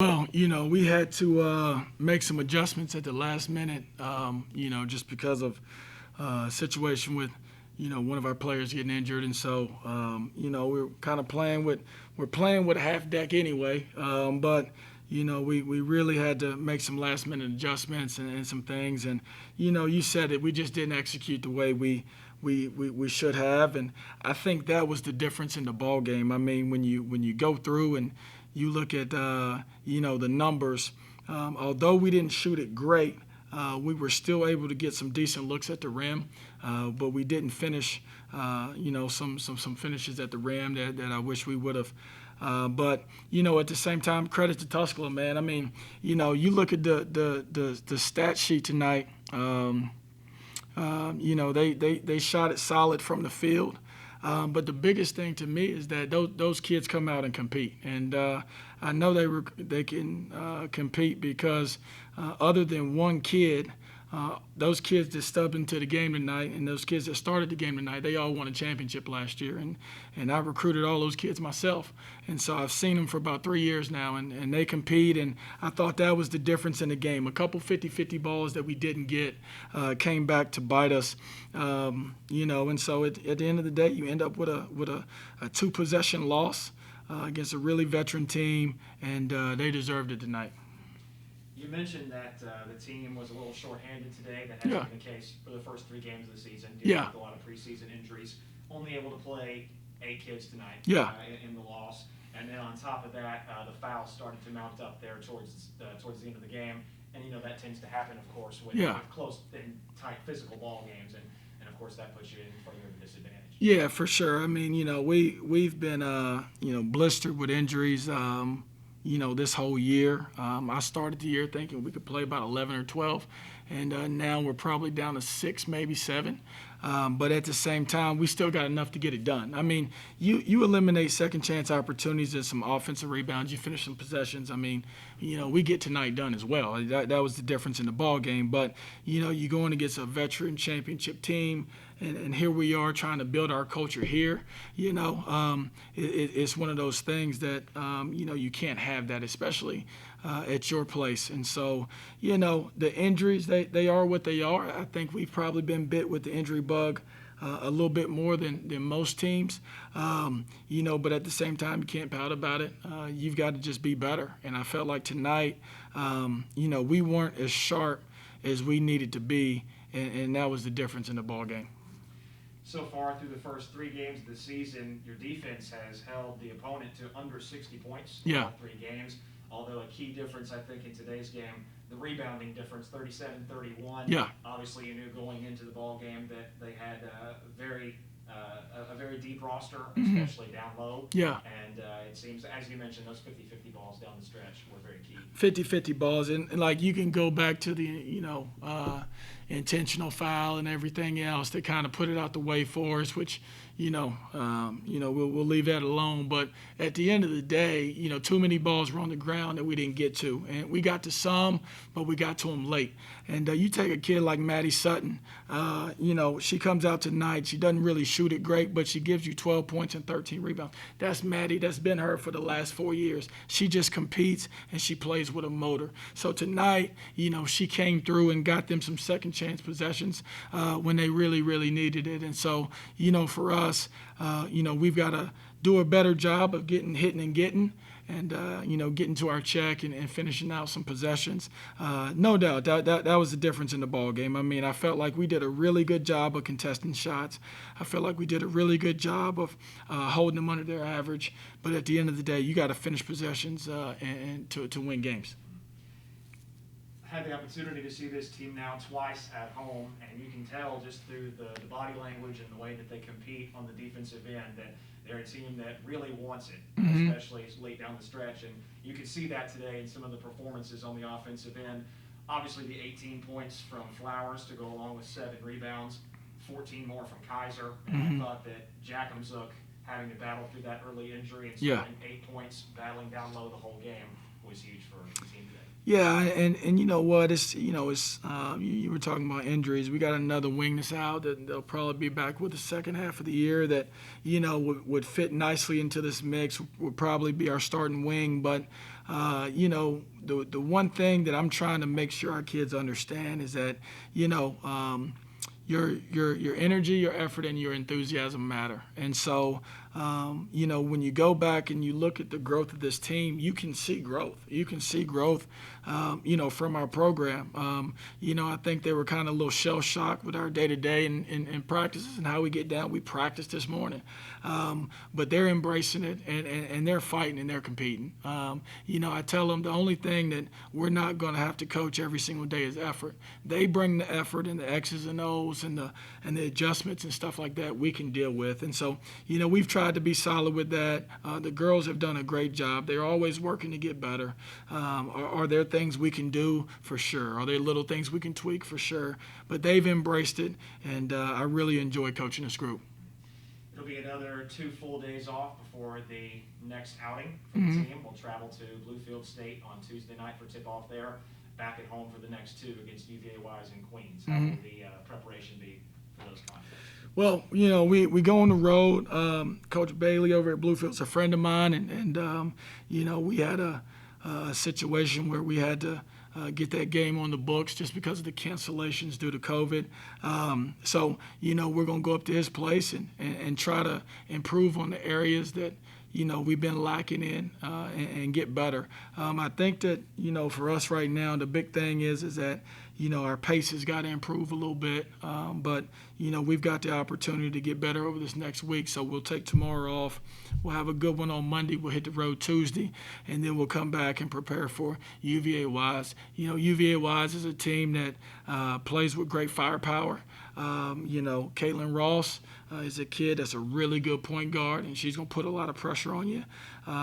Well, we had to make some adjustments at the last minute, just because of a situation with, one of our players getting injured. And so, we're kind of playing with half deck anyway. But, we really had to make some last minute adjustments and some things. And, you said it, we just didn't execute the way we should have. And I think that was the difference in the ball game. I mean, when you go through and you look at the numbers. Although we didn't shoot it great, we were still able to get some decent looks at the rim, but we didn't finish. Some finishes at the rim that I wish we would have. But at the same time, credit to Tusculum, man. I mean, you look at the stat sheet tonight. They shot it solid from the field. But the biggest thing to me is that those kids come out and compete, and I know they can compete because other than one kid, those kids that stubbed into the game tonight and those kids that started the game tonight, they all won a championship last year, and I recruited all those kids myself, and so I've seen them for about 3 years now, and they compete, and I thought that was the difference in the game. A couple 50-50 balls that we didn't get came back to bite us, and so at the end of the day, you end up with a 2-possession loss against a really veteran team, and they deserved it tonight. You mentioned that the team was a little shorthanded today. That has been the case for the first 3 games of the season. Dealing with a lot of preseason injuries. Only able to play 8 kids tonight in the loss. And then on top of that, the fouls started to mount up there towards the end of the game. And that tends to happen, of course, with close and tight physical ball games. And of course, that puts you in further of a disadvantage. Yeah, for sure. I mean, we've been blistered with injuries. This whole year. I started the year thinking we could play about 11 or 12, and now we're probably down to 6, maybe 7. But at the same time, we still got enough to get it done. I mean, you eliminate second chance opportunities and some offensive rebounds. You finish some possessions. I mean, we get tonight done as well. That was the difference in the ball game. But, you're going against a veteran championship team, and here we are trying to build our culture here. It's one of those things that, you can't have that, especially at your place. And so, the injuries, they are what they are. I think we've probably been bit with the injury bug a little bit more than most teams. But at the same time, you can't pout about it. You've got to just be better. And I felt like tonight, we weren't as sharp as we needed to be, and that was the difference in the ball game. So far through the first 3 games of the season, your defense has held the opponent to under 60 points in all 3 games. Although a key difference, I think, in today's game, the rebounding difference, 37-31. Yeah. Obviously, you knew going into the ball game that they had a very deep roster, especially down low. Yeah. And it seems, as you mentioned, those 50-50 balls down the stretch were very key. 50-50 balls, and like you can go back to the intentional foul and everything else that kind of put it out the way for us, which we'll leave that alone. But at the end of the day, too many balls were on the ground that we didn't get to, and we got to some, but we got to them late. And you take a kid like Maddie Sutton, she comes out tonight. She doesn't really shoot it great, but she gives you 12 points and 13 rebounds. That's Maddie. That's been her for the last 4 years. She just competes and she plays with a motor. So tonight, she came through and got them some second chance possessions when they really, really needed it. And so, for us, we've got to do a better job of hitting and getting, and getting to our check and finishing out some possessions. No doubt that was the difference in the ball game. I mean, I felt like we did a really good job of contesting shots. I felt like we did a really good job of holding them under their average. But at the end of the day, you got to finish possessions and to win games. Had the opportunity to see this team now twice at home, and you can tell just through the body language and the way that they compete on the defensive end that they're a team that really wants it, especially late down the stretch. And you could see that today in some of the performances on the offensive end. Obviously, the 18 points from Flowers to go along with 7 rebounds, 14 more from Kaiser. And I thought that Jackamzook having to battle through that early injury and scoring 8 points, battling down low the whole game was huge for the team today. Yeah, and you know what? It's you were talking about injuries. We got another wing that's out that they'll probably be back with the second half of the year that would fit nicely into this mix. Would probably be our starting wing, but The one thing that I'm trying to make sure our kids understand is that, your energy, your effort, and your enthusiasm matter. And so, when you go back and you look at the growth of this team, you can see growth. You can see growth, from our program. I think they were kind of a little shell shocked with our day-to-day in practices and how we get down. We practiced this morning, but they're embracing it and they're fighting and they're competing. I tell them the only thing that we're not going to have to coach every single day is effort. They bring the effort and the X's and O's and the adjustments and stuff like that we can deal with. And so, we've tried to be solid with that. The girls have done a great job. They're always working to get better. Are there things we can do? For sure. Are there little things we can tweak? For sure. But they've embraced it, and I really enjoy coaching this group. It'll be another 2 full days off before the next outing for the team. We'll travel to Bluefield State on Tuesday night for tip-off there. Back at home for the next 2 against UVA Wise and Queens. How will the preparation be for those conflicts? Well, we go on the road. Coach Bailey over at Bluefield's a friend of mine, and we had a situation where we had to get that game on the books just because of the cancellations due to COVID. So, we're going to go up to his place and try to improve on the areas that, we've been lacking in and get better. I think that, for us right now, the big thing is that, our pace has got to improve a little bit. But, we've got the opportunity to get better over this next week. So we'll take tomorrow off. We'll have a good one on Monday. We'll hit the road Tuesday. And then we'll come back and prepare for UVA Wise. UVA Wise is a team that plays with great firepower. Caitlin Ross is a kid that's a really good point guard, and she's going to put a lot of pressure on you.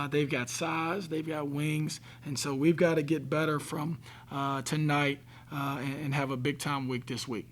They've got size. They've got wings. And so we've got to get better from tonight and have a big-time week this week.